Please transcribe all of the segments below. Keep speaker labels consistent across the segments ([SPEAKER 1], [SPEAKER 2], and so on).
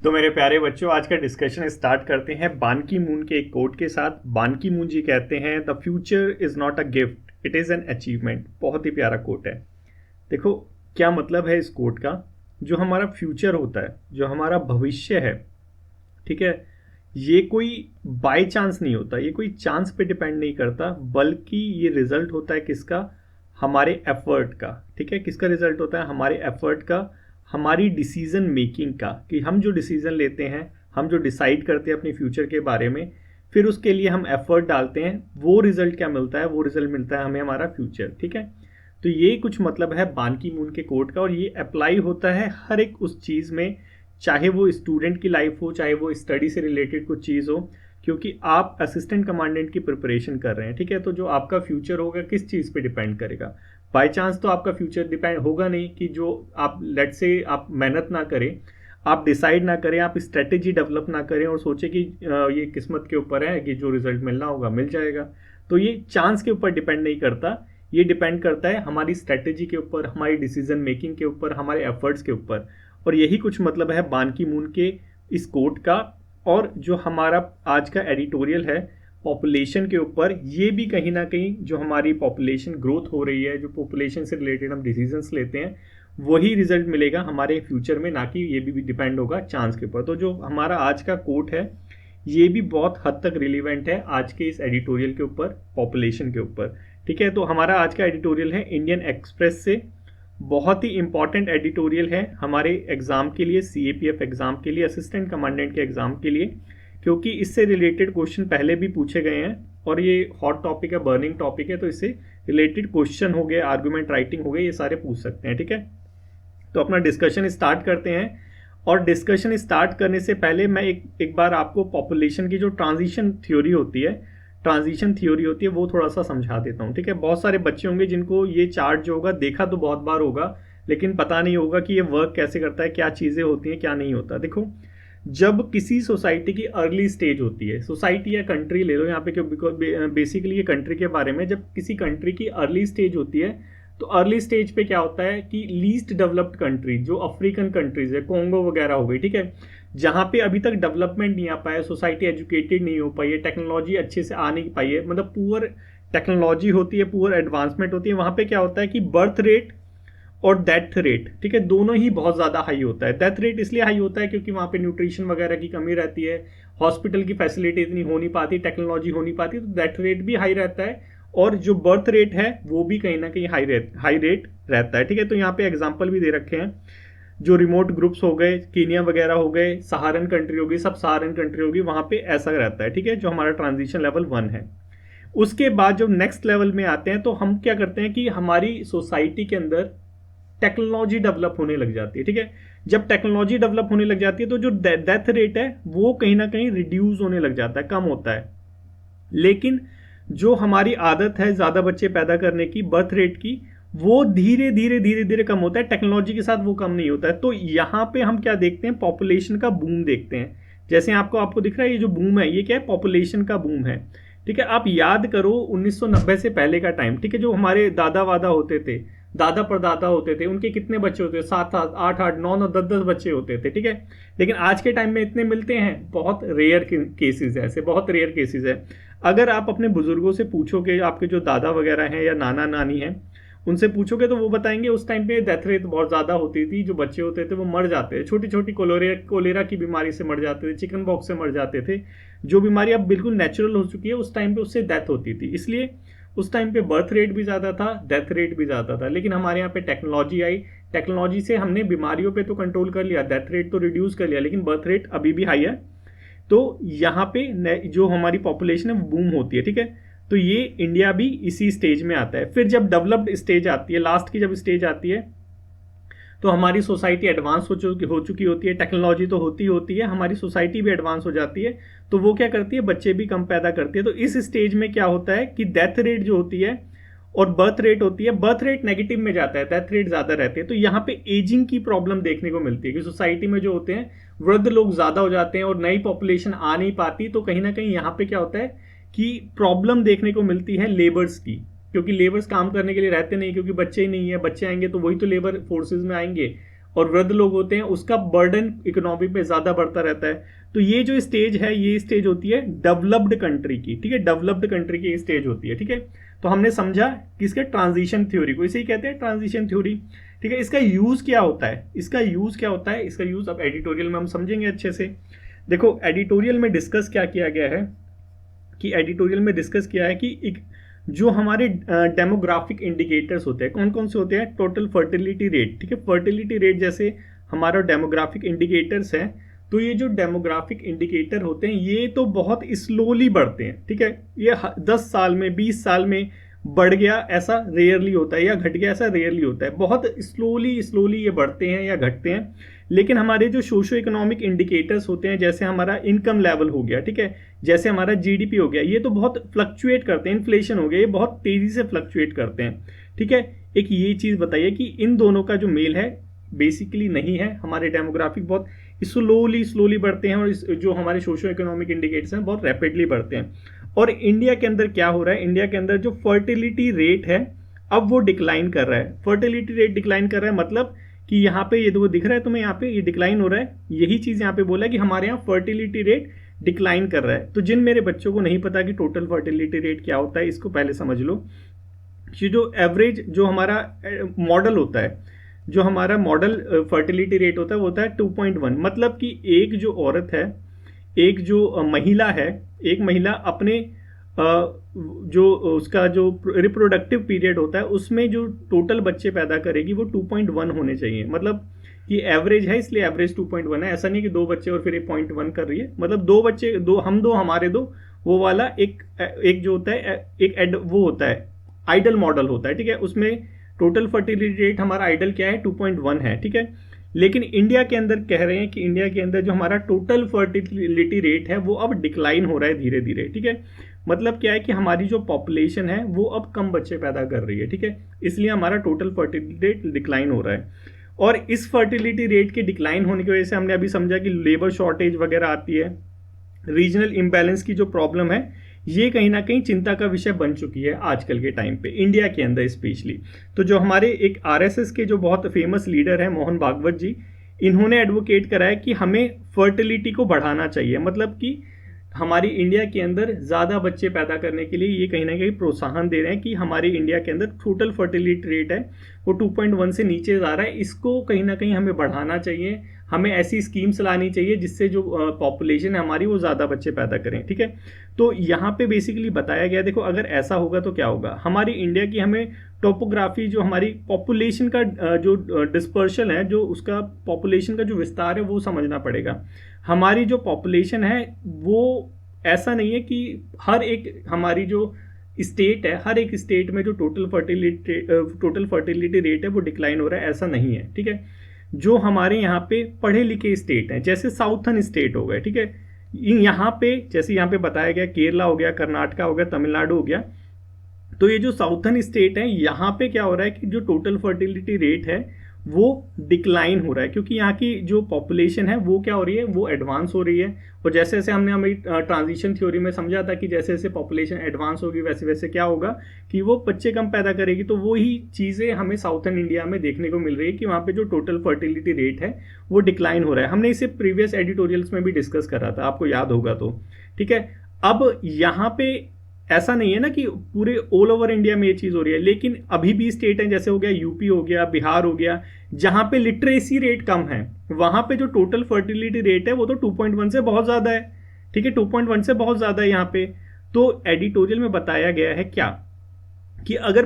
[SPEAKER 1] तो मेरे प्यारे बच्चों, आज का डिस्कशन स्टार्ट करते हैं बान की मून के एक कोट के साथ। बान की मून जी कहते हैं, the future is not a gift, it is an achievement. बहुत ही प्यारा कोट है। देखो क्या मतलब है इस कोट का। जो हमारा फ्यूचर होता है, जो हमारा भविष्य है, ठीक है, ये कोई बाय चांस नहीं होता, ये कोई चांस पे डिपेंड नहीं करता, बल्कि ये रिजल्ट होता है किसका? हमारे एफर्ट का। ठीक है, किसका रिजल्ट होता है? हमारे एफर्ट का, हमारी डिसीजन मेकिंग का, कि हम जो डिसीजन लेते हैं, हम जो डिसाइड करते हैं अपने फ्यूचर के बारे में, फिर उसके लिए हम एफर्ट डालते हैं, वो रिजल्ट क्या मिलता है? वो रिजल्ट मिलता है हमें हमारा फ्यूचर। ठीक है, तो ये कुछ मतलब है बान की मून के कोट का, और ये अप्लाई होता है हर एक उस चीज़ में, चाहे वो स्टूडेंट की लाइफ हो, चाहे वो स्टडी से रिलेटेड कुछ चीज़ हो, क्योंकि आप असिस्टेंट कमांडेंट की प्रिपरेशन कर रहे हैं। ठीक है, तो जो आपका फ्यूचर होगा किस चीज़ पे डिपेंड करेगा? बाय चांस तो आपका फ्यूचर डिपेंड होगा नहीं, कि जो आप लेट से आप मेहनत ना करें, आप डिसाइड ना करें, आप स्ट्रेटेजी डेवलप ना करें और सोचें कि ये किस्मत के ऊपर है कि जो रिजल्ट मिलना होगा मिल जाएगा। तो ये चांस के ऊपर डिपेंड नहीं करता, ये डिपेंड करता है हमारी स्ट्रेटेजी के ऊपर, हमारी डिसीजन मेकिंग के ऊपर, हमारे एफर्ट्स के ऊपर। और यही कुछ मतलब है बान की मून के इस कोट का। और जो हमारा आज का एडिटोरियल है पॉपुलेशन के ऊपर, ये भी कहीं ना कहीं जो हमारी पॉपुलेशन ग्रोथ हो रही है, जो पॉपुलेशन से रिलेटेड हम डिसीजंस लेते हैं, वही रिजल्ट मिलेगा हमारे फ्यूचर में, ना कि ये भी डिपेंड होगा चांस के ऊपर। तो जो हमारा आज का कोट है, ये भी बहुत हद तक रिलीवेंट है आज के इस एडिटोरियल के ऊपर, पॉपुलेशन के ऊपर। ठीक है, तो हमारा आज का एडिटोरियल है इंडियन एक्सप्रेस से। बहुत ही इंपॉर्टेंट एडिटोरियल है हमारे एग्ज़ाम के लिए, CAPF एग्ज़ाम के लिए, असिस्टेंट कमांडेंट के एग्ज़ाम के लिए, क्योंकि इससे रिलेटेड क्वेश्चन पहले भी पूछे गए हैं और ये हॉट टॉपिक है, बर्निंग टॉपिक है, तो इससे रिलेटेड क्वेश्चन हो गए, आर्गूमेंट राइटिंग हो गए, ये सारे पूछ सकते हैं। ठीक है, तो अपना डिस्कशन स्टार्ट करते हैं। और डिस्कशन स्टार्ट करने से पहले मैं एक बार आपको पॉपुलेशन की जो ट्रांजिशन थ्योरी होती है वो थोड़ा सा समझा देता हूँ। ठीक है, बहुत सारे बच्चे होंगे जिनको ये चार्ट जो होगा देखा तो बहुत बार होगा, लेकिन पता नहीं होगा कि ये वर्क कैसे करता है, क्या चीज़ें होती हैं, क्या नहीं होता। देखो, जब किसी सोसाइटी की अर्ली स्टेज होती है, सोसाइटी या कंट्री ले लो यहाँ पे, क्योंकि बेसिकली ये कंट्री के बारे में, जब किसी कंट्री की अर्ली स्टेज होती है, तो अर्ली स्टेज पे क्या होता है कि लीस्ट डेवलप्ड कंट्री, जो अफ्रीकन कंट्रीज है, कोंगो वगैरह हो गई, ठीक है, जहाँ पे अभी तक डेवलपमेंट नहीं आ पाया, सोसाइटी एजुकेटेड नहीं हो पाई है, टेक्नोलॉजी अच्छे से आ नहीं पाई है, मतलब पुअर टेक्नोलॉजी होती है, पुअर एडवांसमेंट होती है, वहाँ पे क्या होता है कि बर्थ रेट और डेथ रेट, ठीक है, दोनों ही बहुत ज़्यादा हाई होता है। डेथ रेट इसलिए हाई होता है क्योंकि वहाँ पे न्यूट्रिशन वगैरह की कमी रहती है, हॉस्पिटल की फैसिलिटी इतनी हो नहीं पाती, टेक्नोलॉजी हो नहीं पाती, तो डेथ रेट भी हाई रहता है। और जो बर्थ रेट है वो भी कहीं ना कहीं हाई रेट रहता है। ठीक है, तो यहाँ पे एग्जाम्पल भी दे रखे हैं, जो रिमोट ग्रुप्स हो गए, कीनिया वगैरह हो गए, सहारन कंट्री होगी, सब सहारन कंट्री होगी, वहाँ पे ऐसा रहता है। ठीक है, जो हमारा ट्रांजिशन लेवल 1 है। उसके बाद जब नेक्स्ट लेवल में आते हैं तो हम क्या करते हैं कि हमारी सोसाइटी के अंदर टेक्नोलॉजी डेवलप होने लग जाती है। ठीक है, जब टेक्नोलॉजी डेवलप होने लग जाती है तो जो डेथ रेट है वो कहीं ना कहीं रिड्यूस होने लग जाता है, कम होता है। लेकिन जो हमारी आदत है ज़्यादा बच्चे पैदा करने की, बर्थ रेट की, वो धीरे धीरे धीरे धीरे कम होता है, टेक्नोलॉजी के साथ वो कम नहीं होता है। तो यहाँ पे हम क्या देखते हैं? पॉपुलेशन का बूम देखते हैं। जैसे आपको दिख रहा है, ये जो बूम है ये क्या है? पॉपुलेशन का बूम है। ठीक है, आप याद करो 1990 से पहले का टाइम, ठीक है, जो हमारे दादा वादा होते थे, दादा परदादा होते थे, उनके कितने बच्चे होते थे? 7 7 8 8 9 9 10 10 बच्चे होते थे। ठीक है, लेकिन आज के टाइम में इतने मिलते हैं? बहुत रेयर केसेस है, ऐसे बहुत रेयर केसेस है। अगर आप अपने बुजुर्गों से पूछोगे, आपके जो दादा वगैरह हैं या नाना नानी हैं, उनसे पूछोगे तो वो बताएंगे उस टाइम पे डेथ रेट बहुत ज़्यादा होती थी, जो बच्चे होते थे वो मर जाते थे, छोटी छोटी कोलेरा की बीमारी से मर जाते थे, चिकन पॉक्स से मर जाते थे, जो बीमारी अब बिल्कुल नेचुरल हो चुकी है, उस टाइम पे उससे डेथ होती थी। इसलिए उस टाइम पे बर्थ रेट भी ज़्यादा था, डेथ रेट भी ज़्यादा था। लेकिन हमारे यहाँ पे टेक्नोलॉजी आई, टेक्नोलॉजी से हमने बीमारियों पे तो कंट्रोल कर लिया, डेथ रेट तो रिड्यूस कर लिया, लेकिन बर्थ रेट अभी भी हाई है। तो यहाँ पे जो हमारी पॉपुलेशन है वो बूम होती है। ठीक है, तो ये इंडिया भी इसी स्टेज में आता है। फिर जब डेवलप्ड स्टेज आती है, लास्ट की जब स्टेज आती है, तो हमारी सोसाइटी एडवांस हो चुकी होती है, टेक्नोलॉजी तो होती है, हमारी सोसाइटी भी एडवांस हो जाती है, तो वो क्या करती है? बच्चे भी कम पैदा करती है। तो इस स्टेज में क्या होता है कि डेथ रेट जो होती है और बर्थ रेट होती है, बर्थ रेट नेगेटिव में जाता है, डेथ रेट ज़्यादा रहती है। तो यहाँ पे एजिंग की प्रॉब्लम देखने को मिलती है कि सोसाइटी में जो होते हैं वृद्ध लोग ज़्यादा हो जाते हैं और नई पॉपुलेशन आ नहीं पाती। तो कहीं ना कहीं यहाँ पे क्या होता है कि प्रॉब्लम देखने को मिलती है लेबर्स की, क्योंकि लेबर्स काम करने के लिए रहते नहीं, क्योंकि बच्चे ही नहीं है, बच्चे आएंगे तो वही तो लेबर फोर्सेज में आएंगे, और वृद्ध लोग होते हैं, उसका बर्डन इकोनॉमी पे ज़्यादा बढ़ता रहता है। तो ये जो स्टेज है, ये स्टेज होती है डेवलप्ड कंट्री की, ठीक है, डेवलप्ड कंट्री की स्टेज होती है, ठीक है। तो हमने समझा कि इसके ट्रांजिशन थ्योरी को, इसे ही कहते हैं ट्रांजिशन थ्योरी, ठीक है। इसका यूज़ क्या होता है, इसका यूज़ क्या होता है, इसका यूज़ अब एडिटोरियल में हम समझेंगे अच्छे से। देखो एडिटोरियल में डिस्कस क्या किया गया है, कि एडिटोरियल में डिस्कस किया है कि एक जो हमारे डेमोग्राफिक इंडिकेटर्स होते हैं, कौन कौन से होते हैं, टोटल फर्टिलिटी रेट, ठीक है, फर्टिलिटी रेट जैसे हमारा डेमोग्राफिक इंडिकेटर्स हैं, तो ये जो डेमोग्राफिक इंडिकेटर होते हैं ये तो बहुत स्लोली बढ़ते हैं, ठीक है। ये 10 साल में 20 साल में बढ़ गया ऐसा रेयरली होता है, या घट गया ऐसा रेयरली होता है, बहुत स्लोली स्लोली ये बढ़ते हैं या घटते हैं। लेकिन हमारे जो सोशो इकोनॉमिक इंडिकेटर्स होते हैं, जैसे हमारा इनकम लेवल हो गया, ठीक है, जैसे हमारा जीडीपी हो गया, ये तो बहुत फ्लक्चुएट करते हैं, इन्फ्लेशन हो गया, ये बहुत तेजी से फ्लक्चुएट करते हैं, ठीक है। एक ये चीज़ बताइए कि इन दोनों का जो मेल है बेसिकली नहीं है, हमारे डेमोग्राफिक बहुत स्लोली बढ़ते हैं, और जो हमारे सोशो इकोनॉमिक इंडिकेटर्स हैं बहुत रैपिडली बढ़ते हैं। और इंडिया के अंदर क्या हो रहा है, इंडिया के अंदर जो फर्टिलिटी रेट है अब वो डिक्लाइन कर रहा है, फर्टिलिटी रेट डिक्लाइन कर रहा है, मतलब कि यहाँ पे ये तो दिख रहा है तुम्हें, यहाँ पे ये डिक्लाइन हो रहा है, यही चीज़ यहाँ पे बोला है कि हमारे यहाँ फर्टिलिटी रेट डिक्लाइन कर रहा है। तो जिन मेरे बच्चों को नहीं पता कि टोटल फर्टिलिटी रेट क्या होता है, इसको पहले समझ लो कि जो एवरेज जो हमारा मॉडल होता है, जो हमारा मॉडल फर्टिलिटी रेट होता है वो होता है 2.1, मतलब कि एक जो औरत है, एक जो महिला है, एक महिला अपने जो उसका जो रिप्रोडक्टिव पीरियड होता है उसमें जो टोटल बच्चे पैदा करेगी वो 2.1 होने चाहिए, मतलब कि एवरेज है इसलिए एवरेज 2.1 है, ऐसा नहीं कि 2 बच्चे और फिर 1.1 कर रही है, मतलब 2 बच्चे, दो हम दो हमारे दो, वो वाला एक जो होता है एक वो होता है आइडल मॉडल होता है, ठीक है, उसमें टोटल फर्टिलिटी रेट हमारा आइडल क्या है 2.1 है, ठीक है। लेकिन इंडिया के अंदर कह रहे हैं कि इंडिया के अंदर जो हमारा टोटल फर्टिलिटी रेट है वो अब डिक्लाइन हो रहा है धीरे धीरे, ठीक है। मतलब क्या है कि हमारी जो पॉपुलेशन है वो अब कम बच्चे पैदा कर रही है, ठीक है, इसलिए हमारा टोटल फर्टिलिटी रेट डिक्लाइन हो रहा है। और इस फर्टिलिटी रेट के डिक्लाइन होने की वजह से हमने अभी समझा कि लेबर शॉर्टेज वगैरह आती है, रीजनल इम्बैलेंस की जो प्रॉब्लम है ये कहीं ना कहीं चिंता का विषय बन चुकी है आजकल के टाइम पे इंडिया के अंदर स्पेशली। तो जो हमारे एक आरएसएस के जो बहुत फेमस लीडर हैं मोहन भागवत जी, इन्होंने एडवोकेट करा है कि हमें फर्टिलिटी को बढ़ाना चाहिए, मतलब कि हमारी इंडिया के अंदर ज़्यादा बच्चे पैदा करने के लिए ये कहीं ना कहीं प्रोत्साहन दे रहे हैं कि हमारी इंडिया के अंदर टोटल फर्टिलिटी रेट है वो 2.1 से नीचे जा रहा है, इसको कहीं ना कहीं हमें बढ़ाना चाहिए, हमें ऐसी स्कीम्स लानी चाहिए जिससे जो पॉपुलेशन है हमारी वो ज़्यादा बच्चे पैदा करें, ठीक है। तो यहाँ पे बेसिकली बताया गया, देखो अगर ऐसा होगा तो क्या होगा, हमारी इंडिया की हमें टोपोग्राफी जो हमारी पॉपुलेशन का जो डिस्पर्शन है, जो उसका पॉपुलेशन का जो विस्तार है वो समझना पड़ेगा। हमारी जो पॉपुलेशन है वो ऐसा नहीं है कि हर एक हमारी जो स्टेट है, हर एक स्टेट में जो टोटल फर्टिलिटी रेट है वो डिक्लाइन हो रहा है, ऐसा नहीं है, ठीक है। जो हमारे यहाँ पे पढ़े लिखे स्टेट हैं, जैसे साउथर्न स्टेट हो गए, ठीक है, यहाँ पे जैसे यहाँ पे बताया गया केरला हो गया, कर्नाटका हो गया, तमिलनाडु हो गया, तो ये जो साउथर्न स्टेट है यहाँ पे क्या हो रहा है कि जो टोटल फर्टिलिटी रेट है वो डिक्लाइन हो रहा है, क्योंकि यहाँ की जो पॉपुलेशन है वो क्या हो रही है, वो एडवांस हो रही है। और जैसे जैसे हमने हमारी ट्रांजिशन थ्योरी में समझा था कि जैसे जैसे पॉपुलेशन एडवांस होगी वैसे वैसे क्या होगा कि वो बच्चे कम पैदा करेगी, तो वही चीज़ें हमें साउथर्न इंडिया में देखने को मिल रही है कि वहाँ पे जो टोटल फर्टिलिटी रेट है वो डिक्लाइन हो रहा है। हमने इसे प्रीवियस एडिटोरियल्स में भी डिस्कस करा था, आपको याद होगा तो, ठीक है। अब यहाँ पे ऐसा नहीं है ना कि पूरे ऑल ओवर इंडिया में ये चीज़ हो रही है, लेकिन अभी भी स्टेट हैं जैसे हो गया यूपी हो गया, बिहार हो गया, जहाँ पे लिटरेसी रेट कम है, वहाँ पे जो टोटल फर्टिलिटी रेट है वो तो 2.1 से बहुत ज़्यादा है, ठीक है, 2.1 से बहुत ज़्यादा है यहाँ पे। तो एडिटोरियल में बताया गया है क्या कि अगर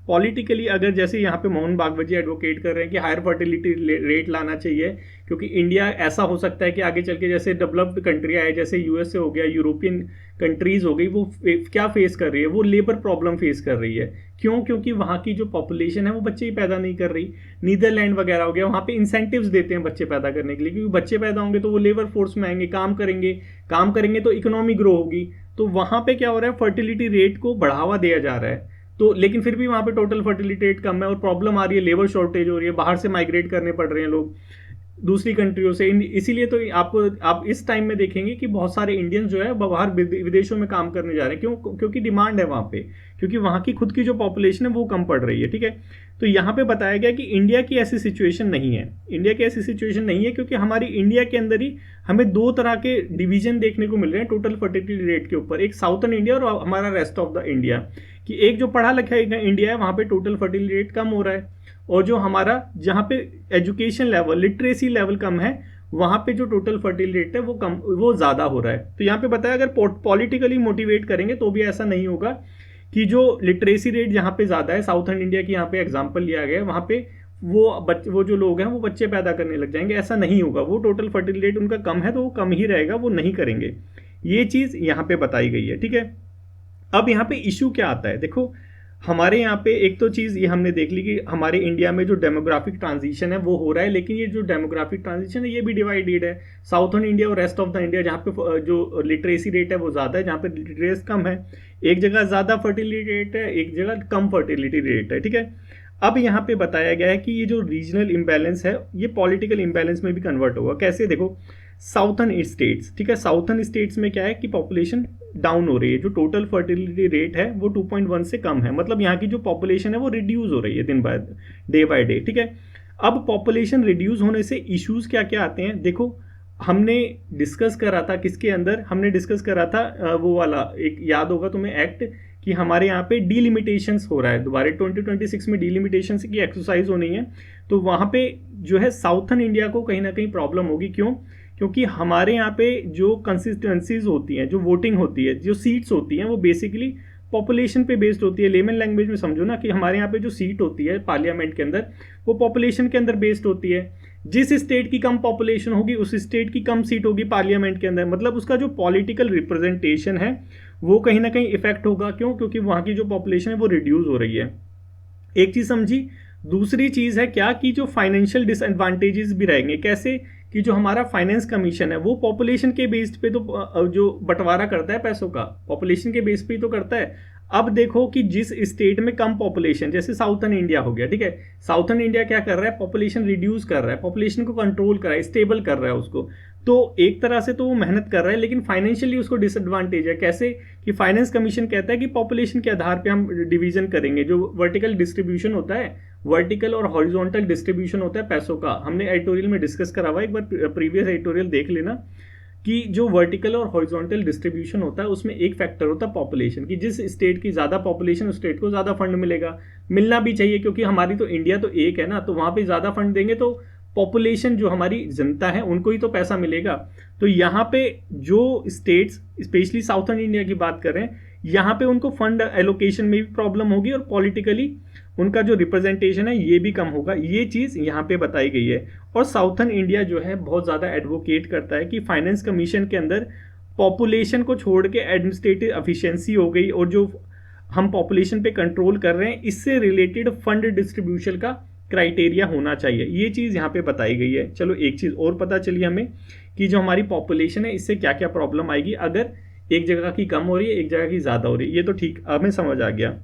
[SPEAKER 1] पॉलिटिकली अगर जैसे यहाँ पे मोहन भागवत जी एडवोकेट कर रहे हैं कि हायर फर्टिलिटी रेट लाना चाहिए, क्योंकि इंडिया ऐसा हो सकता है कि आगे चल के जैसे डेवलप्ड कंट्री आए, जैसे यूएसए हो गया, यूरोपियन कंट्रीज हो गई, वो क्या फेस कर रही है, वो लेबर प्रॉब्लम फेस कर रही है। क्यों? क्योंकि वहाँ की जो पॉपुलेशन है वो बच्चे ही पैदा नहीं कर रही। नीदरलैंड वगैरह हो गया, वहाँ पे इंसेंटिव्स देते हैं बच्चे पैदा करने के लिए, क्योंकि बच्चे पैदा होंगे तो वो लेबर फोर्स में आएंगे, काम करेंगे तो इकोनॉमी ग्रो होगी। तो वहाँ पे क्या हो रहा है, फर्टिलिटी रेट को बढ़ावा दिया जा रहा है, तो लेकिन फिर भी वहाँ पे टोटल फर्टिलिटी रेट कम है और प्रॉब्लम आ रही है, लेबर शॉर्टेज हो रही है, बाहर से माइग्रेट करने पड़ रहे हैं लोग। दूसरी कंट्रियों से। इसीलिए तो आपको आप इस टाइम में देखेंगे कि बहुत सारे इंडियंस जो है बाहर विदेशों में काम करने जा रहे हैं। क्यों? क्योंकि डिमांड है वहाँ पे, क्योंकि वहाँ की खुद की जो पॉपुलेशन है वो कम पड़ रही है। ठीक है, तो यहाँ पे बताया गया कि इंडिया की ऐसी सिचुएशन नहीं है। इंडिया की ऐसी सिचुएशन नहीं है क्योंकि हमारी इंडिया के अंदर ही हमें दो तरह के डिवीजन देखने को मिल रहे हैं टोटल फर्टिलिटी रेट के ऊपर, एक साउथर्न इंडिया और हमारा रेस्ट ऑफ द इंडिया। कि एक जो पढ़ा लिखा इंडिया है वहाँ पे टोटल फर्टिलिटी रेट कम हो रहा है, और जो हमारा जहाँ पे एजुकेशन लेवल, लिटरेसी लेवल कम है, वहाँ पे जो टोटल फर्टिलिटी रेट है वो ज़्यादा हो रहा है। तो यहाँ पे बताया अगर पॉलिटिकली मोटिवेट करेंगे तो भी ऐसा नहीं होगा कि जो लिटरेसी रेट जहाँ पे ज़्यादा है, साउथर्न इंडिया की यहाँ पे एग्जाम्पल लिया गया है, वहाँ पे वो जो लोग हैं वो बच्चे पैदा करने लग जाएंगे। ऐसा नहीं होगा, वो टोटल फर्टिलिटी रेट उनका कम है तो वो कम ही रहेगा, वो नहीं करेंगे। ये चीज़ यहाँ पे बताई गई है। ठीक है, अब यहाँ पे इशू क्या आता है, देखो हमारे यहाँ पे एक तो चीज़ ये हमने देख ली कि हमारे इंडिया में जो डेमोग्राफिक ट्रांजिशन है वो हो रहा है, लेकिन ये जो डेमोग्राफिक ट्रांजिशन है ये भी डिवाइडेड है, साउथर्न इंडिया और रेस्ट ऑफ द इंडिया, जहाँ पे जो लिटरेसी रेट है वो ज़्यादा है, जहाँ पे लिटरेसी कम है। एक जगह ज़्यादा फर्टिलिटी रेट है, एक जगह कम फर्टिलिटी रेट है। ठीक है, अब यहाँ पे बताया गया है कि ये जो रीजनल इम्बैलेंस है ये पॉलिटिकल इम्बैलेंस में भी कन्वर्ट होगा। कैसे? देखो साउथर्न स्टेट्स, ठीक है, साउथर्न स्टेट्स में क्या है कि पॉपुलेशन डाउन हो रही है, जो टोटल फर्टिलिटी रेट है वो 2.1 से कम है, मतलब यहाँ की जो पॉपुलेशन है वो रिड्यूस हो रही है दिन डे बाय डे। ठीक है, अब पॉपुलेशन रिड्यूस होने से इश्यूज क्या क्या आते हैं, देखो हमने डिस्कस करा था, किसके अंदर हमने डिस्कस करा था, वो वाला एक याद होगा तुम्हें एक्ट, कि हमारे यहाँ पे डीलिमिटेशंस हो रहा है दोबारा 2026 में, डीलिमिटेशंस की एक्सरसाइज होनी है। तो वहाँ पे जो है साउथर्न इंडिया को कहीं ना कहीं प्रॉब्लम होगी। क्यों? क्योंकि हमारे यहाँ पे जो कंसिस्टेंसीज होती हैं, जो वोटिंग होती है, जो सीट्स होती हैं, वो बेसिकली पॉपुलेशन पे बेस्ड होती है। लेमन लैंग्वेज में समझो ना कि हमारे यहाँ पे जो सीट होती है पार्लियामेंट के अंदर वो पॉपुलेशन के अंदर बेस्ड होती है। जिस स्टेट की कम पॉपुलेशन होगी उस स्टेट की कम सीट होगी पार्लियामेंट के अंदर, मतलब उसका जो पॉलिटिकल रिप्रेजेंटेशन है वो कहीं ना कहीं इफेक्ट होगा। क्यों? क्योंकि वहाँ की जो पॉपुलेशन है वो रिड्यूस हो रही है। एक चीज़ समझी। दूसरी चीज़ है क्या कि जो फाइनेंशियल डिसएडवांटेजेस भी रहेंगे। कैसे? कि जो हमारा फाइनेंस कमीशन है वो पॉपुलेशन के बेस्ड पे तो जो बंटवारा करता है पैसों का, पॉपुलेशन के बेस पे ही तो करता है। अब देखो कि जिस स्टेट में कम पॉपुलेशन, जैसे साउथर्न इंडिया हो गया, ठीक है, साउथर्न इंडिया क्या कर रहा है, पॉपुलेशन रिड्यूस कर रहा है, पॉपुलेशन को कंट्रोल कर रहा है, स्टेबल कर रहा है उसको। तो एक तरह से तो वो मेहनत कर रहा है, लेकिन फाइनेंशियली उसको डिसएडवांटेज है। कैसे? कि फाइनेंस कमीशन कहता है कि पॉपुलेशन के आधार पे हम डिवीजन करेंगे, जो वर्टिकल डिस्ट्रीब्यूशन होता है, वर्टिकल और हॉरिजॉन्टल डिस्ट्रीब्यूशन होता है पैसों का। हमने एडिटोरियल में डिस्कस करा हुआ है, एक बार प्रीवियस एडिटोरियल देख लेना, कि जो वर्टिकल और हॉरिजॉन्टल डिस्ट्रीब्यूशन होता है उसमें एक फैक्टर होता है पॉपुलेशन की। जिस स्टेट की ज़्यादा पॉपुलेशन उस स्टेट को ज़्यादा फंड मिलेगा, मिलना भी चाहिए, क्योंकि हमारी तो इंडिया तो एक है ना, तो वहाँ पे ज़्यादा फंड देंगे तो पॉपुलेशन जो हमारी जनता है उनको ही तो पैसा मिलेगा। तो यहाँ पे जो स्टेट्स, स्पेशली साउथर्न इंडिया की बात कर रहे हैं, यहाँ पे उनको फंड एलोकेशन में भी प्रॉब्लम होगी और पॉलिटिकली उनका जो रिप्रेजेंटेशन है ये भी कम होगा। ये चीज़ यहाँ पे बताई गई है। और साउथर्न इंडिया जो है बहुत ज़्यादा एडवोकेट करता है कि फाइनेंस कमीशन के अंदर पॉपुलेशन को छोड़ के एडमिनिस्ट्रेटिव एफिशिएंसी हो गई, और जो हम पॉपुलेशन पे कंट्रोल कर रहे हैं इससे रिलेटेड फंड डिस्ट्रीब्यूशन का क्राइटेरिया होना चाहिए। ये चीज़ यहाँ पे बताई गई है। चलो एक चीज़ और पता चली हमें कि जो हमारी पॉपुलेशन है इससे क्या क्या प्रॉब्लम आएगी अगर एक जगह की कम हो रही है, एक जगह की ज़्यादा हो रही है। ये तो ठीक हमें समझ आ गया।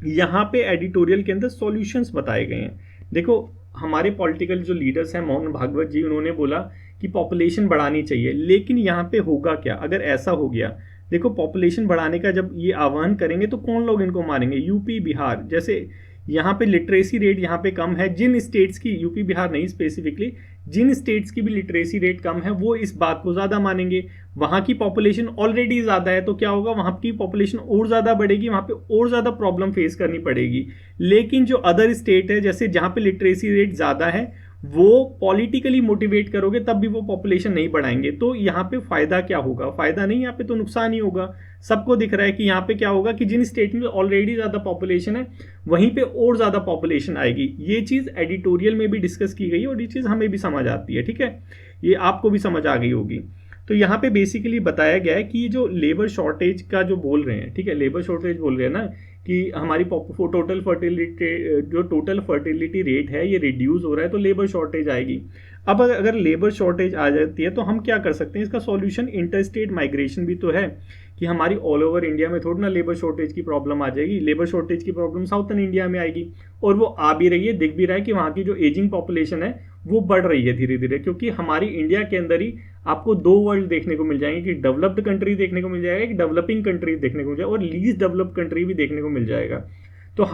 [SPEAKER 1] यहाँ पे एडिटोरियल के अंदर सॉल्यूशंस बताए गए हैं। देखो हमारे पॉलिटिकल जो लीडर्स हैं, मोहन भागवत जी, उन्होंने बोला कि पॉपुलेशन बढ़ानी चाहिए, लेकिन यहाँ पे होगा क्या अगर ऐसा हो गया। देखो पॉपुलेशन बढ़ाने का जब ये आह्वान करेंगे तो कौन लोग इनको मानेंगे? यूपी बिहार, जैसे यहाँ पे लिटरेसी रेट यहाँ पे कम है, जिन स्टेट्स की, यूपी बिहार नहीं स्पेसिफिकली, जिन स्टेट्स की भी लिटरेसी रेट कम है वो इस बात को ज़्यादा मानेंगे। वहाँ की पॉपुलेशन ऑलरेडी ज़्यादा है तो क्या होगा, वहाँ की पॉपुलेशन और ज़्यादा बढ़ेगी, वहाँ पे और ज़्यादा प्रॉब्लम फेस करनी पड़ेगी। लेकिन जो अदर स्टेट है, जैसे जहाँ पे लिटरेसी रेट ज़्यादा है, वो पॉलिटिकली मोटिवेट करोगे तब भी वो पॉपुलेशन नहीं बढ़ाएंगे। तो यहाँ पे फ़ायदा क्या होगा? फ़ायदा नहीं, यहाँ पे तो नुकसान ही होगा। सबको दिख रहा है कि यहाँ पे क्या होगा कि जिन स्टेट में ऑलरेडी ज़्यादा पॉपुलेशन है वहीं पे और ज़्यादा पॉपुलेशन आएगी। ये चीज़ एडिटोरियल में भी डिस्कस की गई है और ये चीज़ हमें भी समझ आती है। ठीक है, ये आपको भी समझ आ गई होगी। तो यहाँ पे बेसिकली बताया गया है कि ये जो लेबर शॉर्टेज का जो बोल रहे हैं, ठीक है, लेबर शॉर्टेज बोल रहे हैं ना कि हमारी टोटल फर्टिलिटी रेट है ये रिड्यूस हो रहा है तो लेबर शॉर्टेज आएगी। अब अगर लेबर शॉर्टेज आ जाती है तो हम क्या कर सकते हैं? इसका सॉल्यूशन इंटर स्टेट माइग्रेशन भी तो है, कि हमारी ऑल ओवर इंडिया में थोड़ी ना लेबर शॉर्टेज की प्रॉब्लम आ जाएगी। लेबर शॉर्टेज की प्रॉब्लम साउथर्न इंडिया में आएगी और वो आ भी रही है, दिख भी रहा है कि वहाँ की जो एजिंग पॉपुलेशन है वो बढ़ रही है धीरे धीरे, क्योंकि हमारी इंडिया के अंदर ही आपको दो वर्ल्ड देखने को मिल जाएंगे, कि डेवलप्ड कंट्री देखने को मिल जाएगा, कि डेवलपिंग कंट्री देखने को मिल जाएगा, और लीस्ट डेवलप्ड कंट्री भी देखने को मिल जाएगा। तो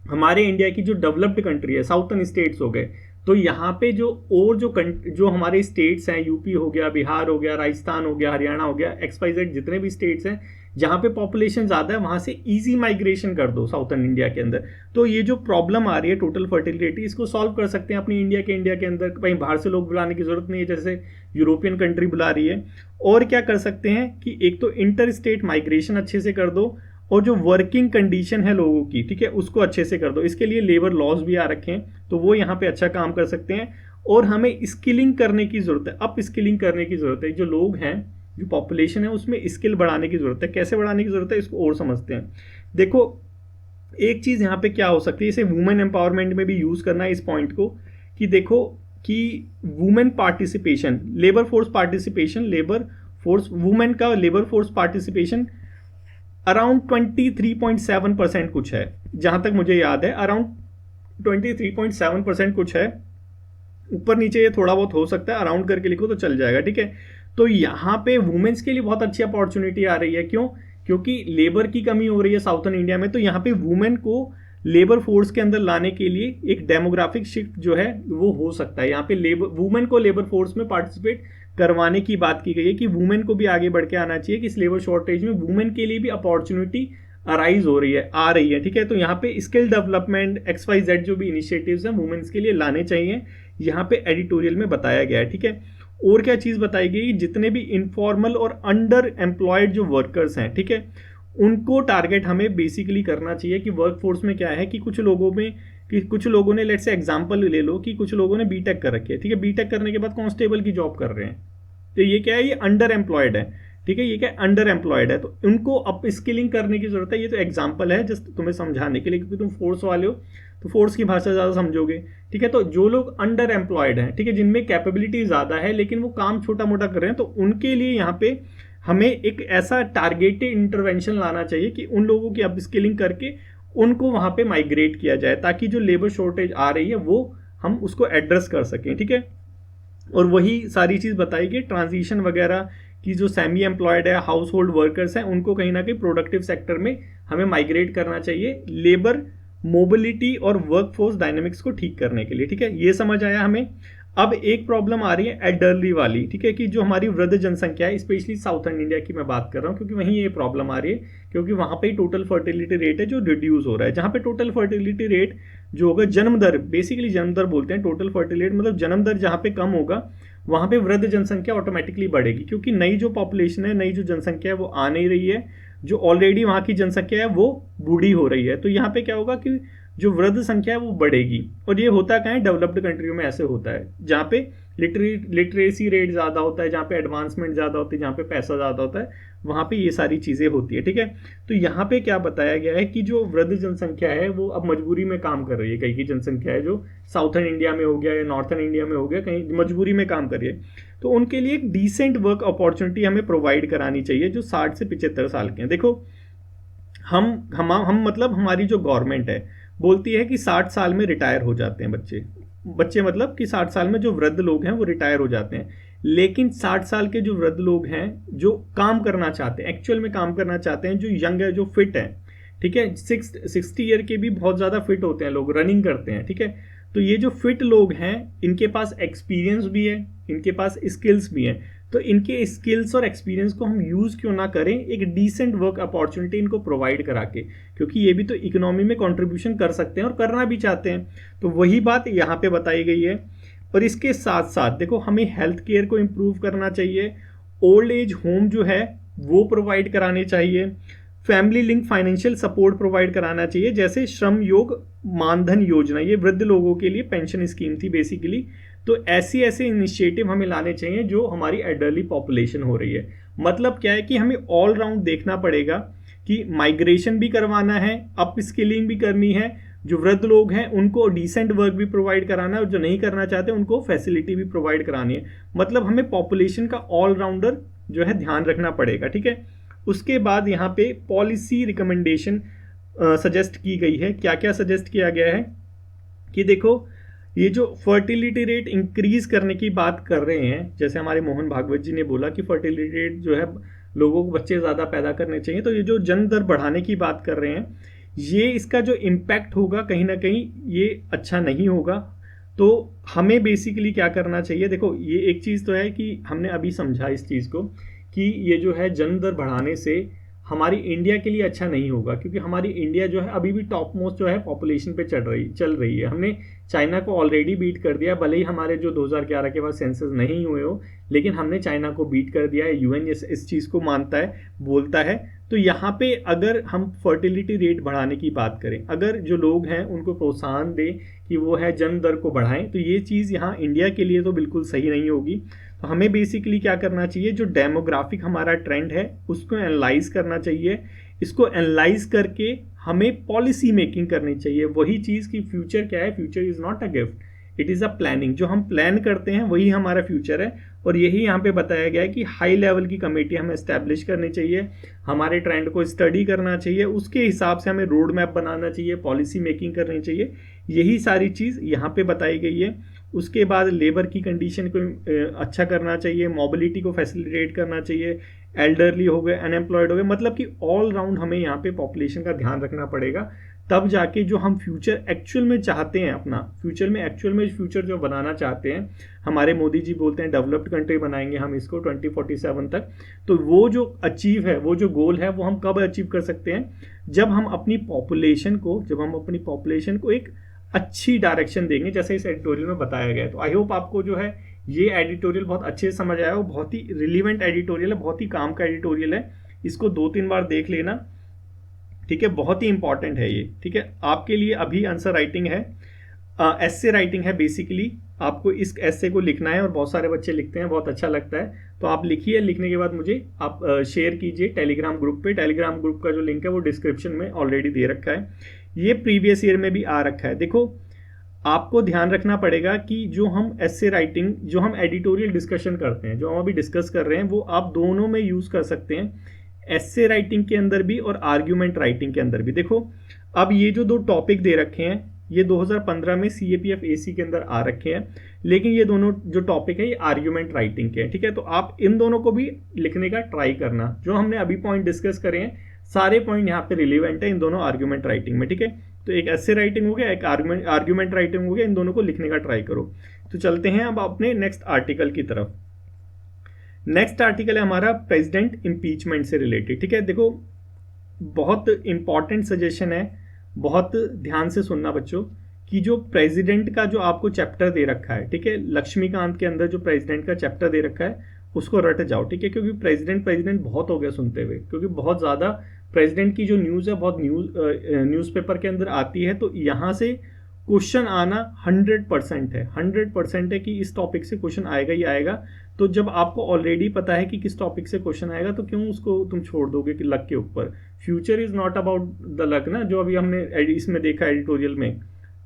[SPEAKER 1] हमारे इंडिया की जो डेवलप्ड कंट्री है, साउथर्न स्टेट्स हो गए, तो यहाँ पे जो हमारे स्टेट्स हैं, यूपी हो गया, बिहार हो गया, राजस्थान हो गया, हरियाणा हो गया, XYZ जितने भी स्टेट्स हैं जहाँ पे पॉपुलेशन ज़्यादा है, वहाँ से इजी माइग्रेशन कर दो साउथर्न इंडिया के अंदर। तो ये जो प्रॉब्लम आ रही है टोटल फर्टिलिटी, इसको सॉल्व कर सकते हैं अपनी इंडिया के अंदर। कहीं बाहर से लोग बुलाने की जरूरत नहीं है, जैसे यूरोपियन कंट्री बुला रही है। और क्या कर सकते हैं कि एक तो इंटर स्टेट माइग्रेशन अच्छे से कर दो, और जो वर्किंग कंडीशन है लोगों की, ठीक है, उसको अच्छे से कर दो। इसके लिए लेबर लॉज भी आ रखे हैं, तो वो यहाँ पे अच्छा काम कर सकते हैं। और हमें स्किलिंग करने की जरूरत है, अप स्किलिंग करने की जरूरत है। जो लोग हैं, जो पॉपुलेशन है, उसमें स्किल बढ़ाने की जरूरत है। कैसे बढ़ाने की जरूरत है, इसको और समझते हैं। देखो, एक चीज यहाँ पे क्या हो सकती है, इसे वुमेन एम्पावरमेंट में भी यूज करना है इस पॉइंट को, कि देखो कि women participation, labour force participation, women का लेबर फोर्स पार्टिसिपेशन अराउंड 23.7% कुछ है, जहां तक मुझे याद है, अराउंड 23.7% कुछ है। ऊपर नीचे ये थोड़ा बहुत हो सकता है, अराउंड करके लिखो तो चल जाएगा, ठीक है। तो यहाँ पे वुमेन्स के लिए बहुत अच्छी अपॉर्चुनिटी आ रही है। क्यों? क्योंकि लेबर की कमी हो रही है साउथर्न इंडिया में, तो यहाँ पे वुमेन को लेबर फोर्स के अंदर लाने के लिए एक डेमोग्राफिक शिफ्ट जो है वो हो सकता है। यहाँ पे वुमेन को लेबर फोर्स में पार्टिसिपेट करवाने की बात की गई है, कि वुमेन को भी आगे बढ़ के आना चाहिए, कि इस लेबर शॉर्टेज में वुमेन के लिए भी अपॉर्चुनिटी अराइज आ रही है, ठीक है। तो यहाँ पे स्किल डेवलपमेंट XYZ जो भी इनिशिएटिव्स हैं वुमेन्स के लिए लाने चाहिए, यहाँ पे एडिटोरियल में बताया गया है, ठीक है। और क्या चीज बताई गई, जितने भी इनफॉर्मल और अंडर एम्प्लॉयड जो वर्कर्स हैं, ठीक है, उनको टारगेट हमें बेसिकली करना चाहिए। कि वर्कफोर्स में क्या है कि कुछ लोगों ने, लेट्स से एग्जांपल ले लो कि कुछ लोगों ने बीटेक कर रखी है, ठीक है, बीटेक करने के बाद कांस्टेबल की जॉब कर रहे हैं, तो ये क्या है, ये अंडर एम्प्लॉयड है, ठीक है, ये क्या अंडर एम्प्लॉयड है, तो उनको अप स्किलिंग करने की जरूरत है। ये तो एग्जांपल है जस्ट तुम्हें समझाने के लिए, क्योंकि तुम फोर्स वाले हो तो फोर्स की भाषा ज़्यादा समझोगे, ठीक है। तो जो लोग अंडर एम्प्लॉयड हैं, ठीक है, जिनमें कैपेबिलिटी ज़्यादा है लेकिन वो काम छोटा मोटा कर रहे हैं, तो उनके लिए यहाँ पे हमें एक ऐसा टारगेटेड इंटरवेंशन लाना चाहिए कि उन लोगों की अप स्किलिंग करके उनको वहाँ पे माइग्रेट किया जाए, ताकि जो लेबर शॉर्टेज आ रही है वो हम उसको एड्रेस कर सकें, ठीक है। और वही सारी चीज़ बताई गई, ट्रांजिशन वगैरह की, जो सेमी एम्प्लॉयड है, हाउस होल्ड वर्कर्स हैं, उनको कहीं ना कहीं प्रोडक्टिव सेक्टर में हमें माइग्रेट करना चाहिए, लेबर मोबिलिटी और वर्कफोर्स डायनेमिक्स को ठीक करने के लिए, ठीक है। ये समझ आया हमें। अब एक प्रॉब्लम आ रही है एल्डरली वाली, ठीक है, कि जो हमारी वृद्ध जनसंख्या है, स्पेशली साउथर्न इंडिया की मैं बात कर रहा हूँ, क्योंकि वहीं ये प्रॉब्लम आ रही है, क्योंकि वहाँ पे टोटल फर्टिलिटी रेट है जो रिड्यूस हो रहा है। जहाँ पे टोटल फर्टिलिटी रेट जो होगा, जन्म दर, बेसिकली जन्म दर बोलते हैं, टोटल फर्टिलिटी मतलब जन्म दर जहाँ पे कम होगा, वहाँ पे वृद्ध जनसंख्या ऑटोमेटिकली बढ़ेगी, क्योंकि नई जो पॉपुलेशन है, नई जो जनसंख्या है वो आ नहीं रही है, जो ऑलरेडी वहाँ की जनसंख्या है वो बूढ़ी हो रही है। तो यहाँ पे क्या होगा कि जो वृद्ध संख्या है वो बढ़ेगी। और ये होता कहाँ है, डेवलप्ड कंट्रियों में ऐसे होता है, जहाँ पे लिटरेसी रेट ज़्यादा होता है, जहाँ पे एडवांसमेंट ज़्यादा होती है, जहाँ पे पैसा ज़्यादा होता है, वहाँ पे ये सारी चीज़ें होती है, ठीक है। तो यहाँ पे क्या बताया गया है कि जो वृद्ध जनसंख्या है वो अब मजबूरी में काम कर रही है। कहीं की जनसंख्या है जो साउथर्न इंडिया में हो गया या नॉर्थर्न इंडिया में हो गया, कहीं मजबूरी में काम कर रही है, तो उनके लिए एक डिसेंट वर्क अपॉर्चुनिटी हमें प्रोवाइड करानी चाहिए, जो 60 से 75 साल के हैं। देखो, हम मतलब हमारी जो गवर्नमेंट है बोलती है कि 60 साल में रिटायर हो जाते हैं बच्चे मतलब कि 60 साल में जो वृद्ध लोग हैं वो रिटायर हो जाते हैं। लेकिन 60 साल के जो वृद्ध लोग हैं, जो काम करना चाहते हैं, एक्चुअल में काम करना चाहते हैं, जो यंग है, जो फिट है, ठीक है, 60 ईयर के भी बहुत ज़्यादा फिट होते हैं लोग, रनिंग करते हैं, ठीक है। तो ये जो फिट लोग हैं, इनके पास एक्सपीरियंस भी है, इनके पास स्किल्स भी हैं, तो इनके स्किल्स और एक्सपीरियंस को हम यूज़ क्यों ना करें एक डिसेंट वर्क अपॉर्चुनिटी इनको प्रोवाइड करा के, क्योंकि ये भी तो इकोनॉमी में कंट्रीब्यूशन कर सकते हैं और करना भी चाहते हैं। तो वही बात यहाँ पे बताई गई है। और इसके साथ साथ देखो, हमें हेल्थ केयर को इम्प्रूव करना चाहिए, ओल्ड एज होम जो है वो प्रोवाइड कराने चाहिए, family link financial support provide कराना चाहिए, जैसे श्रम योग मानधन योजना, ये वृद्ध लोगों के लिए पेंशन स्कीम थी बेसिकली। तो ऐसे इनिशिएटिव हमें लाने चाहिए जो हमारी एल्डरली पॉपुलेशन हो रही है। मतलब क्या है कि हमें ऑल राउंड देखना पड़ेगा कि माइग्रेशन भी करवाना है, अप स्किलिंग भी करनी है, जो वृद्ध लोग हैं उनको डिसेंट वर्क भी प्रोवाइड कराना है, और जो नहीं करना चाहते उनको फैसिलिटी भी प्रोवाइड करानी है। मतलब हमें पॉपुलेशन का ऑलराउंडर जो है ध्यान रखना पड़ेगा, ठीक है। उसके बाद यहाँ पे पॉलिसी रिकमेंडेशन सजेस्ट की गई है। क्या क्या सजेस्ट किया गया है कि देखो, ये जो फर्टिलिटी रेट इंक्रीज करने की बात कर रहे हैं, जैसे हमारे मोहन भागवत जी ने बोला कि फर्टिलिटी रेट जो है, लोगों को बच्चे ज़्यादा पैदा करने चाहिए, तो ये जो जन्म दर बढ़ाने की बात कर रहे हैं, ये इसका जो इम्पैक्ट होगा कहीं ना कहीं ये अच्छा नहीं होगा। तो हमें बेसिकली क्या करना चाहिए, देखो ये एक चीज़ तो है कि हमने अभी समझा इस चीज़ को कि ये जो है जन्म दर बढ़ाने से हमारी इंडिया के लिए अच्छा नहीं होगा, क्योंकि हमारी इंडिया जो है अभी भी टॉप मोस्ट जो है पॉपुलेशन पे चल रही है। हमने चाइना को ऑलरेडी बीट कर दिया, भले ही हमारे जो 2011 के बाद सेंसस नहीं हुए हो, लेकिन हमने चाइना को बीट कर दिया है। यूएन इस चीज़ को मानता है, बोलता है। तो यहाँ पे अगर हम फर्टिलिटी रेट बढ़ाने की बात करें, अगर जो लोग हैं उनको प्रोत्साहन दें कि वो है जन्म दर को बढ़ाएं, तो ये चीज़ यहाँ इंडिया के लिए तो बिल्कुल सही नहीं होगी। तो हमें बेसिकली क्या करना चाहिए, जो डेमोग्राफिक हमारा ट्रेंड है उसको एनालाइज करना चाहिए। इसको एनालाइज करके हमें पॉलिसी मेकिंग करनी चाहिए। वही चीज़ कि फ्यूचर क्या है, future is not a gift, it is a planning. जो हम प्लान करते हैं वही हमारा फ्यूचर है, और यही यहाँ पे बताया गया है कि हाई लेवल की कमेटी हमें इस्टेब्लिश करनी चाहिए, हमारे ट्रेंड को स्टडी करना चाहिए, उसके हिसाब से हमें रोड मैप बनाना चाहिए, पॉलिसी मेकिंग करनी चाहिए। यही सारी चीज़ यहाँ पे बताई गई है। उसके बाद लेबर की कंडीशन को अच्छा करना चाहिए, मोबिलिटी को फैसिलिटेट करना चाहिए, एल्डरली हो गए, अनएम्प्लॉयड हो गए, मतलब कि ऑल राउंड हमें यहाँ पे पॉपुलेशन का ध्यान रखना पड़ेगा। तब जाके जो हम फ्यूचर एक्चुअल में चाहते हैं, अपना फ्यूचर जो बनाना चाहते हैं, हमारे मोदी जी बोलते हैं डेवलप्ड कंट्री बनाएंगे हम इसको 2047 तक। तो वो जो अचीव है, वो जो गोल है, वो हम कब अचीव कर सकते हैं, जब हम अपनी पॉपुलेशन को एक अच्छी डायरेक्शन देंगे, जैसे इस एडिटोरियल में बताया गया है। तो आई होप आपको जो है ये एडिटोरियल बहुत अच्छे से समझ आया हो। बहुत ही रिलीवेंट एडिटोरियल है, बहुत ही काम का एडिटोरियल है। इसको 2-3 बार देख लेना, ठीक है, बहुत ही इंपॉर्टेंट है ये। ठीक है, आपके लिए अभी आंसर राइटिंग है, एस्से राइटिंग है। बेसिकली आपको इस एस्से को लिखना है, और बहुत सारे बच्चे लिखते हैं, बहुत अच्छा लगता है। तो आप लिखिए, लिखने के बाद मुझे आप शेयर कीजिए टेलीग्राम ग्रुप पे। टेलीग्राम ग्रुप का जो लिंक है वो डिस्क्रिप्शन में ऑलरेडी दे रखा है। ये प्रीवियस ईयर में भी आ रखा है। देखो, आपको ध्यान रखना पड़ेगा कि जो हम एस्से राइटिंग, जो हम एडिटोरियल डिस्कशन करते हैं, जो हम अभी डिस्कस कर रहे हैं, वो आप दोनों में यूज़ कर सकते हैं, एस्से राइटिंग के अंदर भी और आर्ग्यूमेंट राइटिंग के अंदर भी। देखो, अब ये जो 2 टॉपिक दे रखे हैं, ये 2015 में CAPF AC के अंदर आ रखे हैं, लेकिन ये दोनों जो टॉपिक है ये आर्ग्यूमेंट राइटिंग के हैं। ठीक है, तो आप इन दोनों को भी लिखने का ट्राई करना। जो हमने अभी पॉइंट डिस्कस करे हैं, सारे पॉइंट यहाँ पे रिलेवेंट है इन दोनों आर्ग्यूमेंट राइटिंग में। ठीक है, तो एक एस्से राइटिंग हो गया, एक आर्ग्यूमेंट राइटिंग हो गया, इन दोनों को लिखने का ट्राई करो। तो चलते हैं अब अपने नेक्स्ट आर्टिकल की तरफ। नेक्स्ट आर्टिकल है हमारा प्रेसिडेंट इम्पीचमेंट से रिलेटेड। ठीक है, देखो बहुत इंपॉर्टेंट सजेशन है, बहुत ध्यान से सुनना बच्चों, कि जो प्रेसिडेंट का जो आपको चैप्टर दे रखा है, ठीक है, लक्ष्मीकांत के अंदर जो प्रेसिडेंट का चैप्टर दे रखा है उसको रट जाओ। ठीक है, क्योंकि प्रेसिडेंट बहुत हो गया सुनते हुए, क्योंकि बहुत ज़्यादा प्रेसिडेंट की जो न्यूज़ है बहुत न्यूज़पेपर के अंदर आती है। तो यहाँ से क्वेश्चन आना 100% है, 100% है कि इस टॉपिक से क्वेश्चन आएगा ही आएगा। तो जब आपको ऑलरेडी पता है कि किस टॉपिक से क्वेश्चन आएगा, तो क्यों उसको तुम छोड़ दोगे कि लक के ऊपर। Future is not about the luck ना, जो अभी हमने इसमें देखा एडिटोरियल में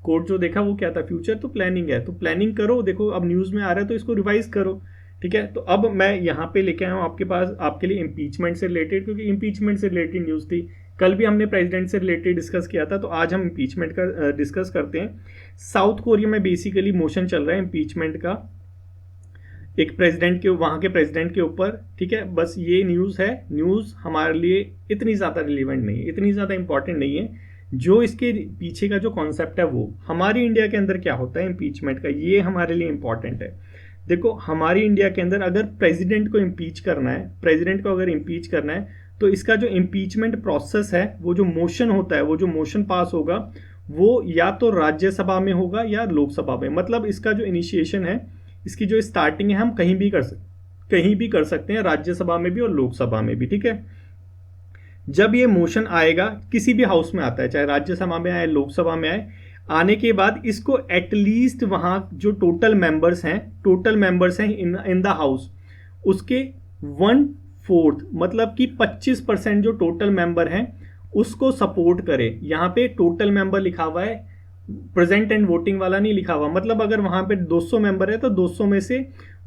[SPEAKER 1] कोड जो देखा वो क्या था, फ्यूचर तो प्लानिंग है। तो प्लानिंग करो, देखो अब न्यूज़ में आ रहा है तो इसको रिवाइज करो। ठीक है, तो अब मैं यहाँ पे लेके आया हूँ आपके पास, आपके लिए इम्पीचमेंट से रिलेटेड, क्योंकि इम्पीचमेंट से रिलेटेड न्यूज़ थी। कल भी हमने प्रेसिडेंट से रिलेटेड डिस्कस किया था, तो आज हम इम्पीचमेंट का डिस्कस करते हैं। साउथ कोरिया में बेसिकली मोशन चल रहा है इम्पीचमेंट का, एक प्रेसिडेंट के, वहाँ के प्रेसिडेंट के ऊपर। ठीक है, बस ये न्यूज़ है। न्यूज़ हमारे लिए इतनी ज़्यादा रिलेवेंट नहीं है, इतनी ज़्यादा इंपॉर्टेंट नहीं है। जो इसके पीछे का जो कॉन्सेप्ट है, वो हमारी इंडिया के अंदर क्या होता है इम्पीचमेंट का, ये हमारे लिए इंपॉर्टेंट है। देखो, हमारी इंडिया के अंदर अगर प्रेसिडेंट को इम्पीच करना है, प्रेसिडेंट को अगर इम्पीच करना है, तो इसका जो इम्पीचमेंट प्रोसेस है, वो जो मोशन होता है, वो जो मोशन पास होगा, वो या तो राज्यसभा में होगा या लोकसभा में। मतलब इसका जो इनिशिएशन है, इसकी जो स्टार्टिंग है, हम कहीं भी कर सकते हैं, राज्यसभा में भी और लोकसभा में भी। ठीक है, जब ये मोशन आएगा, किसी भी हाउस में आता है, चाहे राज्यसभा में आए, लोकसभा में आए, आने के बाद इसको एटलीस्ट वहाँ जो टोटल मेंबर्स हैं इन द हाउस, उसके 1/4 मतलब कि 25% जो टोटल मेंबर हैं उसको सपोर्ट करे। यहाँ पे टोटल मेंबर लिखा हुआ है, प्रेजेंट एंड वोटिंग वाला नहीं लिखा हुआ। मतलब अगर वहाँ पे 200 मेंबर है तो 200 में से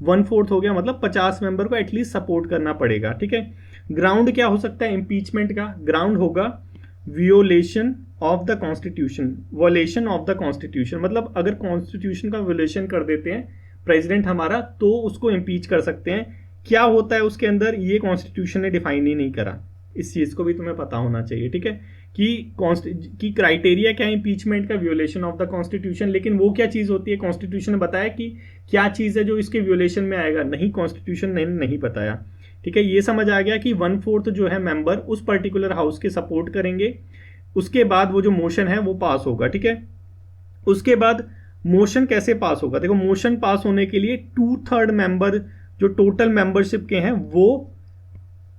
[SPEAKER 1] 1/4 हो गया, मतलब 50 मेंबर को एटलीस्ट सपोर्ट करना पड़ेगा। ठीक है, ग्राउंड क्या हो सकता है इम्पीचमेंट का, ग्राउंड होगा violation of the constitution, violation of the constitution, मतलब अगर कॉन्स्टिट्यूशन का वियोलेशन कर देते हैं प्रेसिडेंट हमारा तो उसको इम्पीच कर सकते हैं। क्या होता है उसके अंदर, ये कॉन्स्टिट्यूशन ने डिफाइन ही नहीं करा, इस चीज़ को भी तुम्हें पता होना चाहिए, ठीक है, कि क्राइटेरिया क्या है इम्पीचमेंट का, वियोलेशन ऑफ द कॉन्स्टिट्यूशन। लेकिन वो क्या चीज़ होती है, कॉन्स्टिट्यूशन ने बताया कि क्या चीज़ है जो इसके वियोलेशन में आएगा, नहीं, कॉन्स्टिट्यूशन ने नहीं बताया, ठीक है। ये समझ आ गया कि 1/4 जो है मेंबर उस पर्टिकुलर हाउस के सपोर्ट करेंगे, उसके बाद वो जो मोशन है वो पास होगा, ठीक है। उसके बाद मोशन कैसे पास होगा, देखो मोशन पास होने के लिए 2/3 मेंबर जो टोटल मेंबरशिप के हैं वो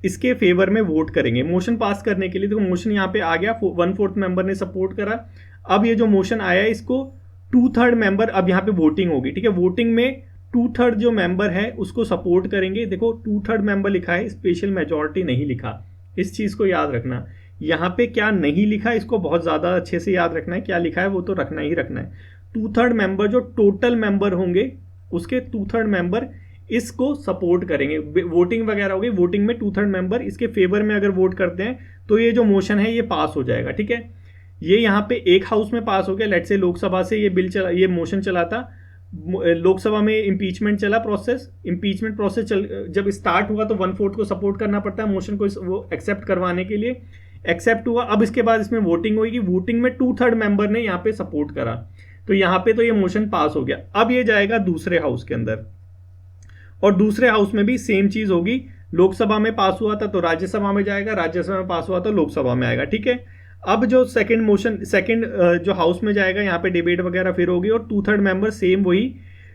[SPEAKER 1] इसके फेवर में वोट करेंगे मोशन पास करने के लिए। देखो मोशन यहाँ पे आ गया, 1/4 मेंबर ने सपोर्ट करा। अब ये जो मोशन आया इसको 2/3 मेंबर, अब यहाँ पे वोटिंग होगी, ठीक है। वोटिंग में 2/3 जो मेंबर है उसको सपोर्ट करेंगे। देखो 2/3 मेंबर लिखा है, स्पेशल मेजोरिटी नहीं लिखा, इस चीज को याद रखना। यहाँ पे क्या नहीं लिखा इसको बहुत ज्यादा अच्छे से याद रखना है, क्या लिखा है वो तो रखना ही रखना है। 2/3 मेंबर जो टोटल मेंबर होंगे उसके 2/3 मेंबर इसको सपोर्ट करेंगे। वोटिंग वगैरह होगी, वोटिंग में 2/3 मेंबर इसके फेवर में अगर वोट करते हैं तो ये जो मोशन है ये पास हो जाएगा, ठीक है। ये यहाँ पे एक हाउस में पास हो गया, लेट से लोकसभा से ये बिल चला, ये मोशन चला था, लोकसभा में इम्पीचमेंट चला प्रोसेस, इम्पीचमेंट प्रोसेस जब स्टार्ट हुआ तो 1/4 को सपोर्ट करना पड़ता है मोशन को वो एक्सेप्ट करवाने के लिए, एक्सेप्ट हुआ। अब इसके बाद इसमें वोटिंग होगी, वोटिंग में 2/3 मेंबर ने यहाँ पे सपोर्ट करा, तो यहाँ पे तो ये मोशन पास हो गया। अब ये जाएगा दूसरे हाउस के अंदर, और दूसरे हाउस में भी सेम चीज होगी, लोकसभा में पास हुआ था तो राज्यसभा में जाएगा, राज्यसभा में पास हुआ तो लोकसभा में आएगा, ठीक है। अब जो सेकंड जो हाउस में जाएगा यहाँ पे डिबेट वगैरह फिर होगी, और 2/3 मेंबर सेम वही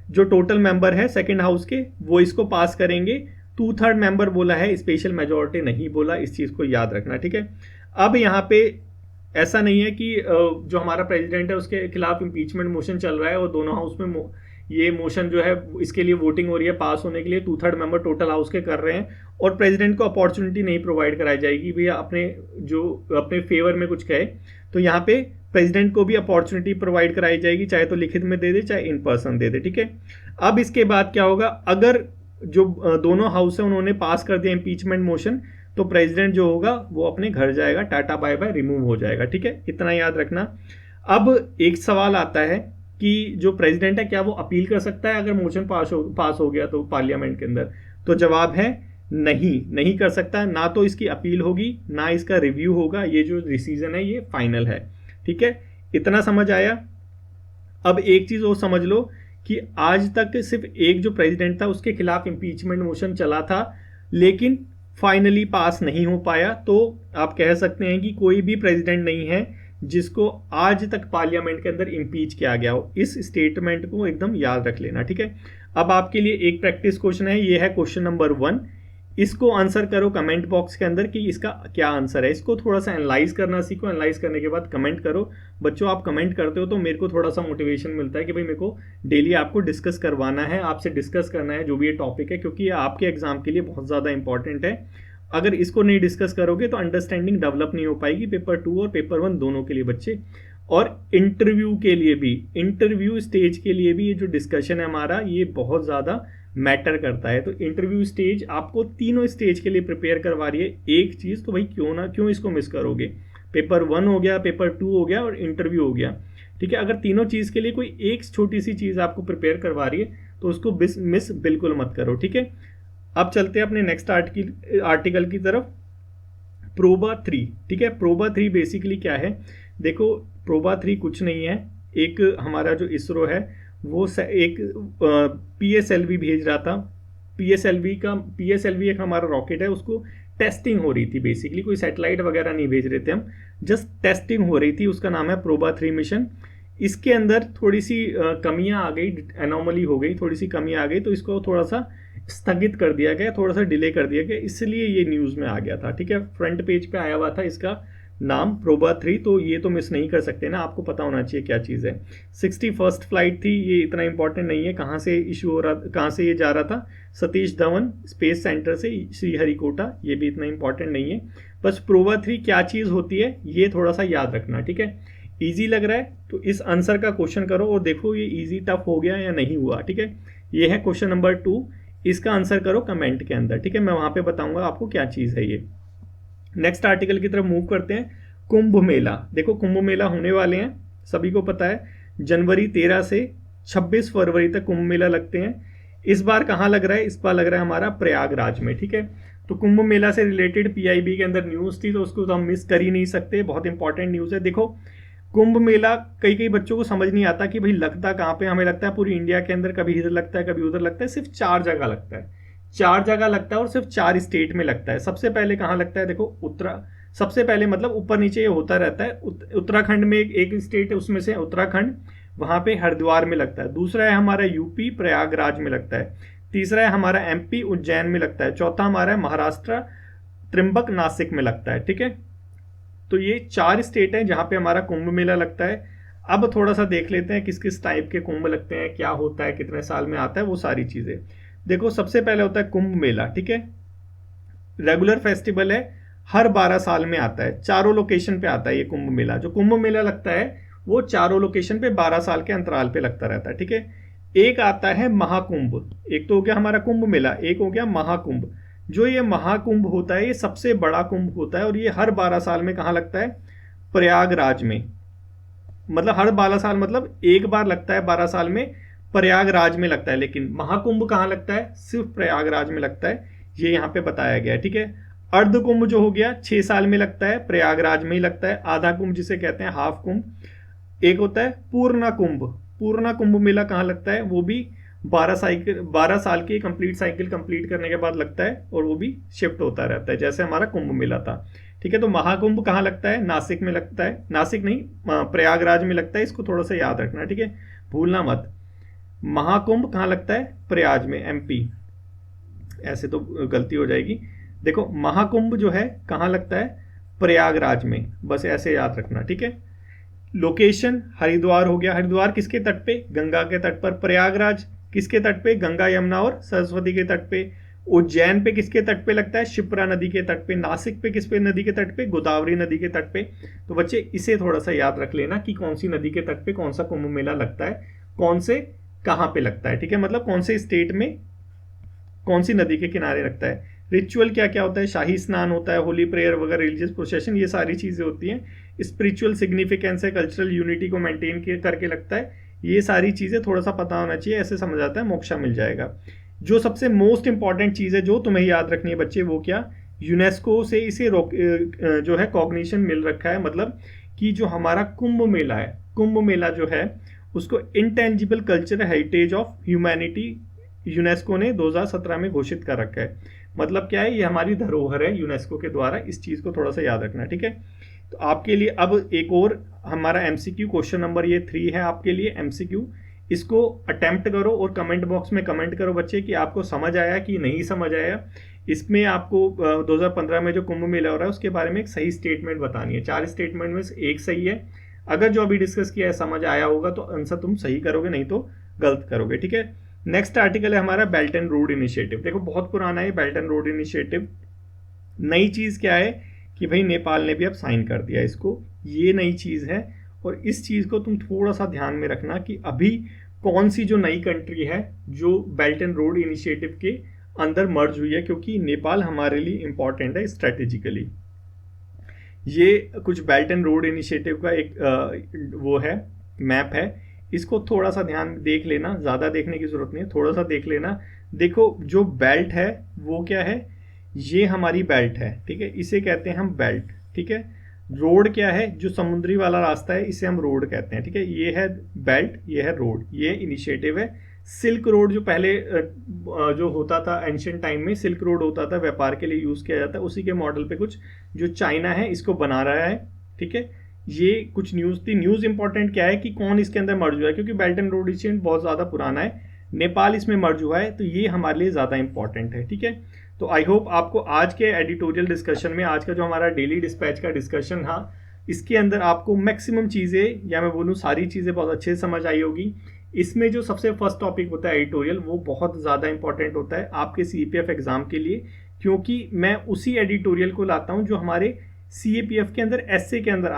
[SPEAKER 1] जो टोटल मेंबर है सेकंड हाउस के वो इसको पास करेंगे। 2/3 मेंबर बोला है, स्पेशल मेजोरिटी नहीं बोला, इस चीज को याद रखना, ठीक है। अब यहाँ पे ऐसा नहीं है कि जो हमारा प्रेसिडेंट है उसके खिलाफ इम्पीचमेंट मोशन चल रहा है और दोनों हाउस में ये मोशन जो है इसके लिए वोटिंग हो रही है पास होने के लिए, 2/3 मेंबर टोटल हाउस के कर रहे हैं, और प्रेसिडेंट को अपॉर्चुनिटी नहीं प्रोवाइड कराई जाएगी भैया अपने फेवर में कुछ कहे, तो यहाँ पे प्रेसिडेंट को भी अपॉर्चुनिटी प्रोवाइड कराई जाएगी, चाहे तो लिखित में दे दे चाहे इन पर्सन दे दे, ठीक है। अब इसके बाद क्या होगा, अगर जो दोनों हाउस है उन्होंने पास कर दिया इम्पीचमेंट मोशन तो प्रेसिडेंट जो होगा वो अपने घर जाएगा, टाटा बाय बाय, रिमूव हो जाएगा, ठीक है, इतना याद रखना। अब एक सवाल आता है कि जो प्रेसिडेंट है क्या वो अपील कर सकता है अगर मोशन पास हो गया तो पार्लियामेंट के अंदर, तो जवाब है नहीं कर सकता, ना तो इसकी अपील होगी ना इसका रिव्यू होगा, ये जो डिसीजन है ये फाइनल है, ठीक है, इतना समझ आया। अब एक चीज और समझ लो कि आज तक सिर्फ एक जो प्रेसिडेंट था उसके खिलाफ इंपीचमेंट मोशन चला था लेकिन फाइनली पास नहीं हो पाया, तो आप कह सकते हैं कि कोई भी प्रेसिडेंट नहीं है जिसको आज तक पार्लियामेंट के अंदर इम्पीच किया गया हो। इस स्टेटमेंट को एकदम याद रख लेना, ठीक है। अब आपके लिए एक प्रैक्टिस क्वेश्चन है, ये है क्वेश्चन नंबर 1, इसको आंसर करो कमेंट बॉक्स के अंदर कि इसका क्या आंसर है। इसको थोड़ा सा एनालाइज करना सीखो, एनालाइज करने के बाद कमेंट करो। बच्चों आप कमेंट करते हो तो मेरे को थोड़ा सा मोटिवेशन मिलता है कि भाई मेरे को डेली आपको डिस्कस करवाना है, आपसे डिस्कस करना है जो भी ये टॉपिक है, क्योंकि ये आपके एग्जाम के लिए बहुत ज़्यादा इंपॉर्टेंट है। अगर इसको नहीं डिस्कस करोगे तो अंडरस्टैंडिंग डेवलप नहीं हो पाएगी पेपर 2 और पेपर 1 दोनों के लिए बच्चे। और इंटरव्यू के लिए भी, इंटरव्यू स्टेज के लिए भी ये जो डिस्कशन है हमारा ये बहुत ज़्यादा मैटर करता है। तो इंटरव्यू स्टेज आपको तीनों स्टेज के लिए प्रिपेयर करवा रही है एक चीज़, तो भाई क्यों इसको मिस करोगे। पेपर 1 हो गया, पेपर 2 हो गया और इंटरव्यू हो गया, ठीक है। अगर तीनों चीज़ के लिए कोई एक छोटी सी चीज़ आपको प्रिपेयर करवा रही है तो उसको मिस बिल्कुल मत करो, ठीक है। अब चलते हैं अपने नेक्स्ट आर्टिकल की तरफ, प्रोबा 3, ठीक है। प्रोबा 3 बेसिकली क्या है, देखो प्रोबा 3 कुछ नहीं है, एक हमारा जो इसरो है वो एक PSLV भेज रहा था। PSLV एक हमारा रॉकेट है, उसको टेस्टिंग हो रही थी, बेसिकली कोई सैटेलाइट वगैरह नहीं भेज रहे थे हम, जस्ट टेस्टिंग हो रही थी, उसका नाम है प्रोबा 3 मिशन। इसके अंदर थोड़ी सी कमियां आ गई, एनोमली हो गई, थोड़ी सी कमी आ गई, तो इसको थोड़ा सा स्थगित कर दिया गया, थोड़ा सा डिले कर दिया गया, इसलिए ये न्यूज़ में आ गया था, ठीक है। फ्रंट पेज पे आया हुआ था इसका नाम प्रोबा 3, तो ये तो मिस नहीं कर सकते ना, आपको पता होना चाहिए क्या चीज़ है। 61st फ्लाइट थी, ये इतना इंपॉर्टेंट नहीं है कहाँ से इशू हो रहा, कहाँ से ये जा रहा था, सतीश धवन स्पेस सेंटर से श्रीहरिकोटा, ये भी इतना इंपॉर्टेंट नहीं है। बस प्रोबा 3 क्या चीज़ होती है ये थोड़ा सा याद रखना, ठीक है। ईजी लग रहा है तो इस आंसर का क्वेश्चन करो और देखो ये ईजी टफ हो गया या नहीं हुआ, ठीक है। ये है क्वेश्चन नंबर 2, इसका आंसर करो कमेंट के अंदर, ठीक है, मैं वहां पे बताऊंगा आपको क्या चीज़ है ये। नेक्स्ट आर्टिकल की तरफ मूव करते हैं। कुंभ मेला, देखो कुंभ मेला होने वाले हैं, सभी को पता है, जनवरी 13 से 26 फरवरी तक कुंभ मेला लगते हैं। इस बार कहाँ लग रहा है? इस बार लग रहा है हमारा प्रयागराज में, ठीक है। तो कुंभ मेला से रिलेटेड पीआईबी के अंदर न्यूज़ थी, तो उसको तो हम मिस कर ही नहीं सकते, बहुत इंपॉर्टेंट न्यूज़ है। देखो कुंभ मेला कई कई बच्चों को समझ नहीं आता कि भाई लगता कहाँ पे, हमें लगता है पूरी इंडिया के अंदर, कभी इधर लगता है कभी उधर लगता है, सिर्फ 4 जगह लगता है, 4 जगह लगता है और सिर्फ 4 स्टेट में लगता है। सबसे पहले कहाँ लगता है? देखो सबसे पहले मतलब ऊपर नीचे ये होता रहता है। उत्तराखंड में एक स्टेट है, उसमें से उत्तराखंड, वहां पे हरिद्वार में लगता है। दूसरा है हमारा यूपी, प्रयागराज में लगता है। तीसरा है हमारा एमपी, उज्जैन में लगता है। चौथा हमारा है महाराष्ट्र, त्रिंबक, नासिक में लगता है, ठीक है। तो ये 4 स्टेट हैं जहां पे हमारा कुंभ मेला लगता है। अब थोड़ा सा देख लेते हैं किस किस टाइप के कुंभ लगते हैं, क्या होता है, कितने साल में आता है, वो सारी चीजें। देखो सबसे पहले होता है कुंभ मेला, ठीक है। रेगुलर फेस्टिवल है, हर 12 साल में आता है, चारों लोकेशन पे आता है ये कुंभ मेला। जो कुंभ मेला लगता है वो चारों लोकेशन पे 12 साल के अंतराल पे लगता रहता है, ठीक है। एक आता है महाकुंभ, एक तो हो गया हमारा कुंभ मेला, एक हो गया महाकुंभ। जो ये महाकुंभ होता है ये सबसे बड़ा कुंभ होता है और ये हर 12 साल में कहाँ लगता है? प्रयागराज में। मतलब हर 12 साल मतलब एक बार लगता है 12 साल में, प्रयागराज में लगता है। लेकिन महाकुंभ कहाँ लगता है? सिर्फ प्रयागराज में लगता है, ये यहाँ पे बताया गया है, ठीक है। अर्ध कुंभ जो हो गया 6 साल में लगता है, प्रयागराज में ही लगता है। आधा कुंभ जिसे कहते हैं हाफ कुंभ। एक होता है पूर्णा कुंभ, पूर्णा कुंभ मेला कहाँ लगता है? वो भी 12 साल की कंप्लीट साइकिल कंप्लीट करने के बाद लगता है और वो भी शिफ्ट होता रहता है, जैसे हमारा कुंभ मेला था, ठीक है। तो महाकुंभ कहाँ लगता है? नासिक में लगता है, नासिक नहीं, प्रयागराज में लगता है, इसको थोड़ा सा याद रखना, ठीक है, भूलना मत। महाकुंभ कहाँ लगता है? प्रयाग में, एमपी, ऐसे तो गलती हो जाएगी। देखो महाकुंभ जो है कहाँ लगता है? प्रयागराज में, बस ऐसे याद रखना, ठीक है। लोकेशन हरिद्वार हो गया, हरिद्वार किसके तट पे? गंगा के तट पर। प्रयागराज किसके तट पे? गंगा, यमुना और सरस्वती के तट पे। उज्जैन पे किसके तट पे लगता है? शिप्रा नदी के तट पे। नासिक पे किस पे नदी के तट पे? गोदावरी नदी के तट पे। तो बच्चे इसे थोड़ा सा याद रख लेना कि कौन सी नदी के तट पे कौन सा कुंभ मेला लगता है, कौन से कहाँ पे लगता है, ठीक है। मतलब कौन से स्टेट में कौन सी नदी के किनारे लगता है। रिचुअल क्या क्या होता है? शाही स्नान होता है, होली प्रेयर वगैरह, रिलीजियस प्रोसेशन, ये सारी चीज़ें होती हैं। स्पिरिचुअल सिग्निफिकेंस है, कल्चरल यूनिटी को मेंटेन करके लगता है। ये सारी चीज़ें थोड़ा सा पता होना चाहिए, ऐसे समझ आता है, मोक्षा मिल जाएगा। जो सबसे मोस्ट इंपॉर्टेंट चीज़ है जो तुम्हें याद रखनी है बच्चे, वो क्या? यूनेस्को से इसे जो है कॉग्निशन मिल रखा है, मतलब कि जो हमारा कुंभ मेला है, कुंभ मेला जो है उसको intangible cultural heritage of humanity UNESCO ने 2017 में घोषित कर रखा है। मतलब क्या है? ये हमारी धरोहर है यूनेस्को के द्वारा, इस चीज़ को थोड़ा सा याद रखना, ठीक है। तो आपके लिए अब एक और हमारा एमसीक्यू क्वेश्चन नंबर ये 3 है आपके लिए एमसीक्यू। इसको अटेम्प्ट करो और कमेंट बॉक्स में कमेंट करो बच्चे कि आपको समझ आया कि नहीं समझ आया। इसमें आपको 2015 में जो कुंभ मेला हो रहा है उसके बारे में एक सही स्टेटमेंट बतानी है। 4 स्टेटमेंट में से एक सही है। अगर जो अभी डिस्कस किया है समझ आया होगा तो आंसर तुम सही करोगे, नहीं तो गलत करोगे, ठीक है। नेक्स्ट आर्टिकल है हमारा बेल्ट एंड रोड इनिशिएटिव। देखो बहुत पुराना है बेल्ट एंड रोड इनिशिएटिव। नई चीज़ क्या है कि भाई नेपाल ने भी अब साइन कर दिया इसको, ये नई चीज़ है। और इस चीज़ को तुम थोड़ा सा ध्यान में रखना कि अभी कौन सी जो नई कंट्री है जो बेल्ट एंड रोड इनिशिएटिव के अंदर मर्ज हुई है, क्योंकि नेपाल हमारे लिए इंपॉर्टेंट है स्ट्रेटेजिकली। ये कुछ बेल्ट एंड रोड इनिशिएटिव का एक वो है, मैप है, इसको थोड़ा सा ध्यान देख लेना, ज़्यादा देखने की ज़रूरत नहीं है, थोड़ा सा देख लेना। देखो जो बेल्ट है वो क्या है? ये हमारी बेल्ट है, ठीक है, इसे कहते हैं हम बेल्ट, ठीक है। रोड क्या है? जो समुद्री वाला रास्ता है इसे हम रोड कहते हैं, ठीक है। ये है बेल्ट, ये है रोड, ये इनिशिएटिव है। सिल्क रोड जो पहले जो होता था एंशियंट टाइम में, सिल्क रोड होता था, व्यापार के लिए यूज़ किया जाता है, उसी के मॉडल पे कुछ जो चाइना है इसको बना रहा है, ठीक है। ये कुछ न्यूज़ थी। न्यूज़ इंपॉर्टेंट क्या है कि कौन इसके अंदर मर्ज हुआ है, क्योंकि बेल्ट एंड रोड इनिशिएटिव बहुत ज़्यादा पुराना है, नेपाल इसमें मर्ज हुआ है, तो ये हमारे लिए ज़्यादा इंपॉर्टेंट है, ठीक है। तो आई होप आपको आज के एडिटोरियल डिस्कशन में, आज का जो हमारा डेली डिस्पैच का डिस्कशन था, इसके अंदर आपको मैक्सिमम चीज़ें, या मैं बोलूँ सारी चीज़ें बहुत अच्छे से समझ आई होगी। इसमें जो सबसे फर्स्ट टॉपिक होता है एडिटोरियल, वो बहुत ज़्यादा इंपॉर्टेंट होता है आपके CAPF एग्ज़ाम के लिए, क्योंकि मैं उसी एडिटोरियल को लाता हूँ जो हमारे CAPF के अंदर एसए के अंदर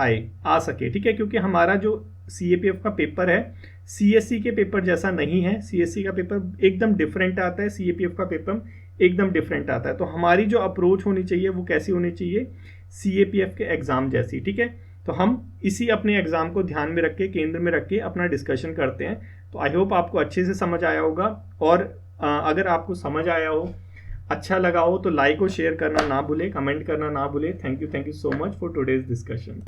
[SPEAKER 1] आ सके, ठीक है। क्योंकि हमारा जो CAPF का पेपर है CSC के पेपर जैसा नहीं है, CSC का पेपर एकदम डिफरेंट आता है, CAPF का पेपर एकदम डिफरेंट आता है। तो हमारी जो अप्रोच होनी चाहिए वो कैसी होनी चाहिए? CAPF के एग्ज़ाम जैसी, ठीक है। तो हम इसी अपने एग्ज़ाम को ध्यान में रख के, केंद्र में रख के अपना डिस्कशन करते हैं। तो आई होप आपको अच्छे से समझ आया होगा, और अगर आपको समझ आया हो, अच्छा लगा हो, तो लाइक और शेयर करना ना भूले, कमेंट करना ना भूले। Thank you so much for today's discussion.